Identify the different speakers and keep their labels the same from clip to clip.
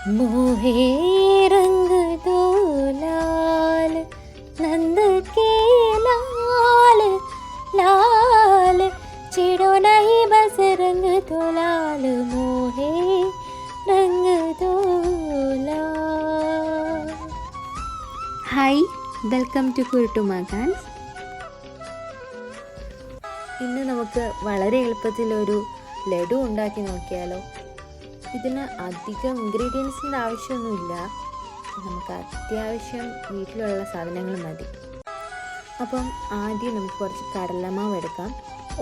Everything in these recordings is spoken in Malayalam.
Speaker 1: मोहे रंग दो लाल नंद के लाल लाल चिड़ो नहीं बस रंग दो लाल मोहे रंग दो लाल. ഹായ്, വെൽക്കം ടു കുരുട്ടുമാക്കാൻസ്. ഇന്ന് നമുക്ക് വളരെ എളുപ്പത്തിലൊരു ലഡു ഉണ്ടാക്കി നോക്കിയാലോ. ഇതിന് അധികം ഇൻഗ്രീഡിയൻസിൻ്റെ ആവശ്യമൊന്നുമില്ല, നമുക്ക് അത്യാവശ്യം വീട്ടിലുള്ള സാധനങ്ങൾ മതി. അപ്പം ആദ്യം നമുക്ക് കുറച്ച് കടലമാവ് എടുക്കാം.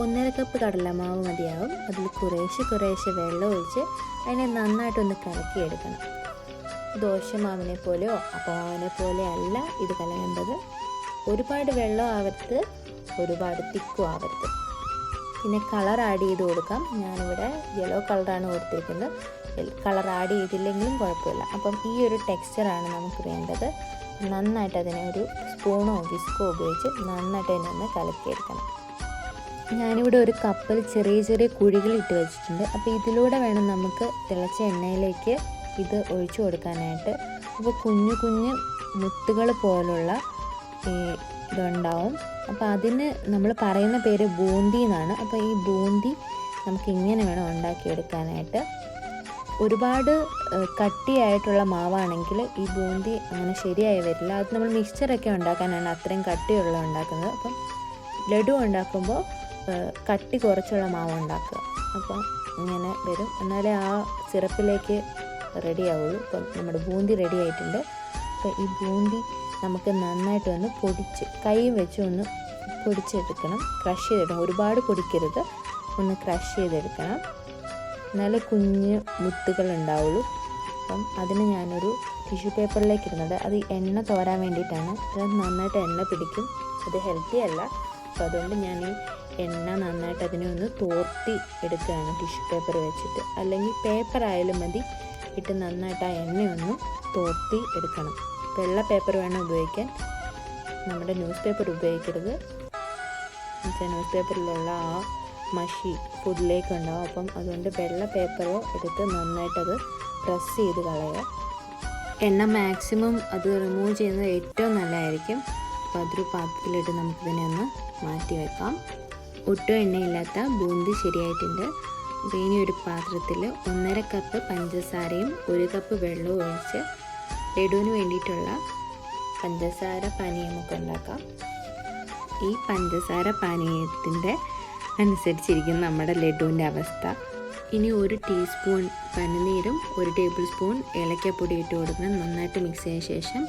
Speaker 1: 1.5 കപ്പ് കടലമാവ് മതിയാവും. അതിൽ കുറേശ്ശെ വെള്ളം ഒഴിച്ച് അതിനെ നന്നായിട്ടൊന്ന് കലക്കിയെടുക്കണം. ദോശമാവിനെ പോലെയോ അപ്പമാവിനെ പോലെ അല്ല ഇത് കലക്കേണ്ടത്. ഒരുപാട് വെള്ളം ആവരുത്, ഒരുപാട് തിക്കും ആവരുത്. പിന്നെ കളർ ആഡ് ചെയ്ത് കൊടുക്കാം. ഞാനിവിടെ യെല്ലോ കളറാണ് കൊടുത്തിരിക്കുന്നത്. കളർ ആഡ് ചെയ്തില്ലെങ്കിലും കുഴപ്പമില്ല. അപ്പം ഈ ഒരു ടെക്സ്ചറാണ് നമുക്ക് വേണ്ടത്. നന്നായിട്ട് അതിനെ ഒരു സ്പൂണോ വിസ്കോ ഉപയോഗിച്ച് നന്നായിട്ട് അതിനെ ഒന്ന് കലക്കിയെടുക്കണം. ഞാനിവിടെ ഒരു കപ്പിൽ ചെറിയ കുഴികൾ ഇട്ട് വെച്ചിട്ടുണ്ട്. അപ്പോൾ ഇതിലൂടെ വേണം നമുക്ക് തിളച്ച എണ്ണയിലേക്ക് ഇത് ഒഴിച്ചു കൊടുക്കാനായിട്ട്. അപ്പോൾ കുഞ്ഞു മുത്തുകൾ പോലുള്ള ഇതുണ്ടാവും. അപ്പോൾ അതിന് നമ്മൾ പറയുന്ന പേര് ബൂന്തി എന്നാണ്. അപ്പോൾ ഈ ബൂന്തി നമുക്ക് ഇങ്ങനെ വേണം ഉണ്ടാക്കിയെടുക്കാനായിട്ട്. ഒരുപാട് കട്ടിയായിട്ടുള്ള മാവാണെങ്കിൽ ഈ ബൂന്തി അങ്ങനെ ശരിയായി വരില്ല. അത് നമ്മൾ മിക്സ്ചറൊക്കെ ഉണ്ടാക്കാനാണ് അത്രയും കട്ടിയുള്ള ഉണ്ടാക്കുന്നത്. അപ്പം ലഡു ഉണ്ടാക്കുമ്പോൾ കട്ടി കുറച്ചുള്ള മാവ് ഉണ്ടാക്കുക. അപ്പം ഇങ്ങനെ വരും, എന്നാലേ ആ സിറപ്പിലേക്ക് റെഡി ആവുള്ളൂ. ഇപ്പം നമ്മുടെ ബൂന്തി റെഡി ആയിട്ടുണ്ട്. അപ്പോൾ ഈ ബൂന്തി നമുക്ക് നന്നായിട്ടൊന്ന് പൊടിച്ച് കൈ വെച്ച് ഒന്ന് പൊടിച്ചെടുക്കണം, ക്രഷ് ചെയ്തെടുക്കണം. ഒരുപാട് പൊടിക്കരുത്, ഒന്ന് ക്രഷ് ചെയ്തെടുക്കണം, എന്നാലേ കുഞ്ഞ് മുത്തുകൾ ഉണ്ടാവുള്ളൂ. അപ്പം അതിന് ഞാനൊരു ടിഷ്യൂ പേപ്പറിലേക്ക് ഇടുന്നുണ്ട്. അത് എണ്ണ തോരാൻ വേണ്ടിയിട്ടാണ്. അത് നന്നായിട്ട് എണ്ണ പിടിക്കും, അത് ഹെൽത്തി അല്ല. അപ്പോൾ അതുകൊണ്ട് ഞാൻ ഈ എണ്ണ നന്നായിട്ട് അതിനെ ഒന്ന് തോർത്തി എടുക്കുകയാണ് ടിഷ്യൂ പേപ്പർ വെച്ചിട്ട്. അല്ലെങ്കിൽ പേപ്പർ ആയാലും മതി, ഇട്ട് നന്നായിട്ട് ആ എണ്ണയൊന്നും തോർത്തി എടുക്കണം. വെള്ള പേപ്പർ വേണം ഉപയോഗിക്കാൻ, നമ്മുടെ ന്യൂസ് പേപ്പർ ഉപയോഗിക്കരുത്. ന്യൂസ് പേപ്പറിലുള്ള ആ മഷി ഫുഡിലേക്ക് ഉണ്ടാവും. അപ്പം അതുകൊണ്ട് വെള്ള പേപ്പറോ എടുത്ത് നന്നായിട്ടത് പ്രസ് ചെയ്ത് കളയുക. എണ്ണ മാക്സിമം അത് റിമൂവ് ചെയ്യുന്നത് ഏറ്റവും നല്ലതായിരിക്കും. അപ്പോൾ അതൊരു പാത്രത്തിലിട്ട് നമുക്കിതിനെ ഒന്ന് മാറ്റി വെക്കാം. ഒട്ടും എണ്ണയില്ലാത്ത ബൂന്തി ശരിയായിട്ടുണ്ട്. അപ്പോൾ ഇനി ഒരു പാത്രത്തിൽ 1.5 കപ്പ് പഞ്ചസാരയും 1 കപ്പ് വെള്ളവും ഒഴിച്ച് ലഡുവിന് വേണ്ടിയിട്ടുള്ള പഞ്ചസാര പാനീയമൊക്കെ ഉണ്ടാക്കാം. ഈ പഞ്ചസാര പാനീയത്തിൻ്റെ അനുസരിച്ചിരിക്കും നമ്മുടെ ലഡുവിൻ്റെ അവസ്ഥ. ഇനി 1 ടീസ്പൂൺ പനിനീരും 1 ടേബിൾ സ്പൂൺ ഏലക്കപ്പൊടി ഇട്ട് കൊടുക്കണം. നന്നായിട്ട് മിക്സ് ചെയ്ത ശേഷം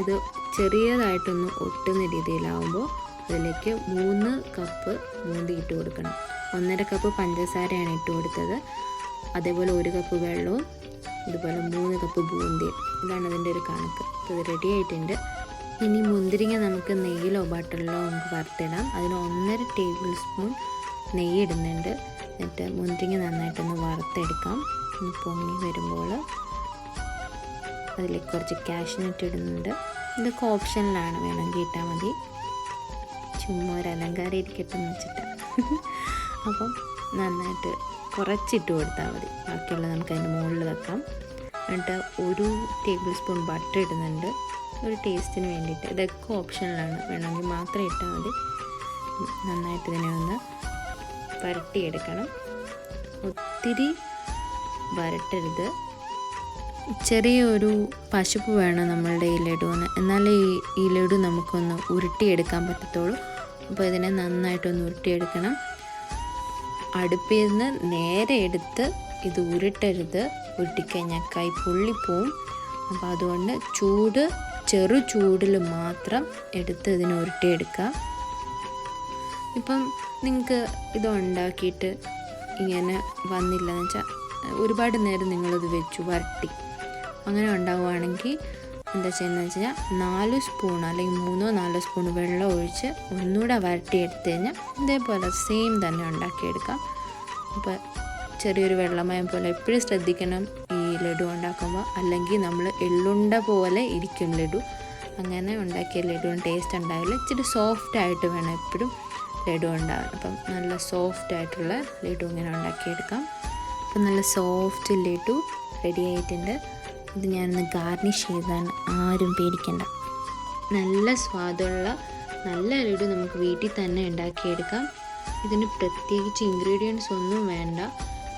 Speaker 1: ഇത് ചെറിയതായിട്ടൊന്ന് ഒട്ടുന്ന രീതിയിലാവുമ്പോൾ അതിലേക്ക് 3 കപ്പ് ബൂന്തി ഇട്ട് കൊടുക്കണം. 1.5 കപ്പ് പഞ്ചസാരയാണ് ഇട്ട് കൊടുത്തത്. അതേപോലെ 1 കപ്പ് വെള്ളവും ഇതുപോലെ 3 കപ്പ് ബൂന്തി. ഇതാണ് അതിൻ്റെ ഒരു കണക്ക്. ഇത് റെഡി ആയിട്ടുണ്ട്. ഇനി മുന്തിരിങ്ങ നമുക്ക് നെയ്യിലോ ബട്ടറിലോ നമുക്ക് വറുത്തിടാം. അതിന് 1.5 ടേബിൾ സ്പൂൺ നെയ്യ് ഇടുന്നുണ്ട്. എന്നിട്ട് മുന്തിരിങ്ങ നന്നായിട്ടൊന്ന് വറുത്തെടുക്കാം. ഒന്ന് പൊങ്ങി വരുമ്പോൾ അതിലേക്ക് കുറച്ച് കാഷ്നട്ട് ഇടുന്നുണ്ട്. ഇതൊക്കെ ഓപ്ഷനിലാണ്, വേണമെങ്കിൽ ഇട്ടാൽ മതി. ചുമ്മാ ഒരു അലങ്കാരം ഇരിക്കട്ടെ എന്ന് വെച്ചിട്ടാണ്. അപ്പം നന്നായിട്ട് കുറച്ചിട്ട് കൊടുത്താൽ മതി. ബാക്കിയുള്ളത് നമുക്ക് അതിൻ്റെ മുകളിൽ വെക്കാം. എന്നിട്ട് 1 ടേബിൾ സ്പൂൺ ബട്ടർ ഇടുന്നുണ്ട്, ഒരു ടേസ്റ്റിന് വേണ്ടിയിട്ട്. ഇതൊക്കെ ഓപ്ഷനിലാണ്, വേണമെങ്കിൽ മാത്രം ഇട്ടാൽ മതി. നന്നായിട്ട് ഇതിനെ ഒന്ന് വരട്ടിയെടുക്കണം. ഒത്തിരി വരട്ടരുത്. ചെറിയൊരു പശുപ്പ് വേണം നമ്മളുടെ ഈ ലഡുവിന്, എന്നാലേ ഈ ലഡു നമുക്കൊന്ന് ഉരുട്ടിയെടുക്കാൻ പറ്റത്തുള്ളൂ. അപ്പോൾ ഇതിനെ നന്നായിട്ടൊന്ന് ഉരുട്ടിയെടുക്കണം. അടുപ്പിൽ നിന്ന് നേരെ എടുത്ത് ഇത് ഉരുട്ടരുത്, ഉരുട്ടിക്കഴിഞ്ഞാൽ കൈ പൊള്ളിപ്പോവും. അപ്പോൾ അതുകൊണ്ട് ചെറു ചൂടിൽ മാത്രം എടുത്ത് ഇതിനെ ഉരുട്ടിയെടുക്കുക. ഇപ്പം നിങ്ങൾക്ക് ഇതുണ്ടാക്കിയിട്ട് ഇങ്ങനെ വന്നില്ലെന്ന് വെച്ചാൽ ഒരുപാട് നേരം നിങ്ങളത് വെച്ചു വരട്ടി അങ്ങനെ ഉണ്ടാവുകയാണെങ്കിൽ എന്താ ചെയ്യുന്നത് വെച്ച് കഴിഞ്ഞാൽ 4 സ്പൂൺ അല്ലെങ്കിൽ 3-4 സ്പൂൺ വെള്ളം ഒഴിച്ച് ഒന്നുകൂടെ വരട്ടിയെടുത്ത് കഴിഞ്ഞാൽ ഇതേപോലെ സെയിം തന്നെ ഉണ്ടാക്കിയെടുക്കാം. അപ്പോൾ ചെറിയൊരു വെള്ളമയം പോലെ എപ്പോഴും ശ്രദ്ധിക്കണം ഈ ലഡു ഉണ്ടാക്കുമ്പോൾ, അല്ലെങ്കിൽ നമ്മൾ എള്ളുണ്ട പോലെ ഇരിക്കും ലഡു. അങ്ങനെ ഉണ്ടാക്കിയ ലഡുവിന് ടേസ്റ്റ് ഉണ്ടാവില്ല. ഇച്ചിരി സോഫ്റ്റായിട്ട് വേണം എപ്പോഴും ലഡു ഉണ്ടാകാൻ. അപ്പം നല്ല സോഫ്റ്റായിട്ടുള്ള ലഡു ഇങ്ങനെ ഉണ്ടാക്കിയെടുക്കാം. അപ്പം നല്ല സോഫ്റ്റ് ലഡു റെഡി ആയിട്ടുണ്ട്. ഇത് ഞാനൊന്ന് ഗാർണിഷ് ചെയ്താണ്, ആരും പേടിക്കണ്ട. നല്ല സ്വാദുള്ള നല്ല ലഡു നമുക്ക് വീട്ടിൽ തന്നെ ഉണ്ടാക്കിയെടുക്കാം. ഇതിന് പ്രത്യേകിച്ച് ഇൻഗ്രീഡിയൻസ് ഒന്നും വേണ്ട,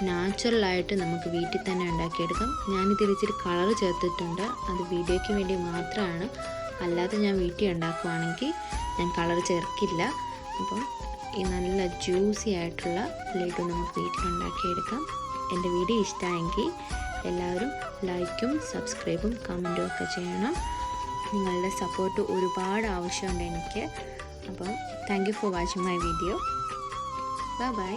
Speaker 1: നാച്ചുറലായിട്ട് നമുക്ക് വീട്ടിൽ തന്നെ ഉണ്ടാക്കിയെടുക്കാം. ഞാനിതിൽ ഇച്ചിരി കളർ ചേർത്തിട്ടുണ്ട്, അത് വീഡിയോയ്ക്ക് വേണ്ടി മാത്രമാണ്. അല്ലാതെ ഞാൻ വീട്ടിൽ ഉണ്ടാക്കുവാണെങ്കിൽ ഞാൻ കളർ ചേർക്കില്ല. അപ്പം ഈ നല്ല ജ്യൂസി ആയിട്ടുള്ള ലഡു നമുക്ക് വീട്ടിലുണ്ടാക്കിയെടുക്കാം. എൻ്റെ വീഡിയോ ഇഷ്ടമായെങ്കിൽ എല്ലാവരും ലൈക്കും സബ്സ്ക്രൈബും കമൻറ്റും ഒക്കെ ചെയ്യണം. നിങ്ങളുടെ സപ്പോർട്ട് ഒരുപാട് ആവശ്യമുണ്ട് എനിക്ക്. അപ്പം thank you for watching my video. Bye bye.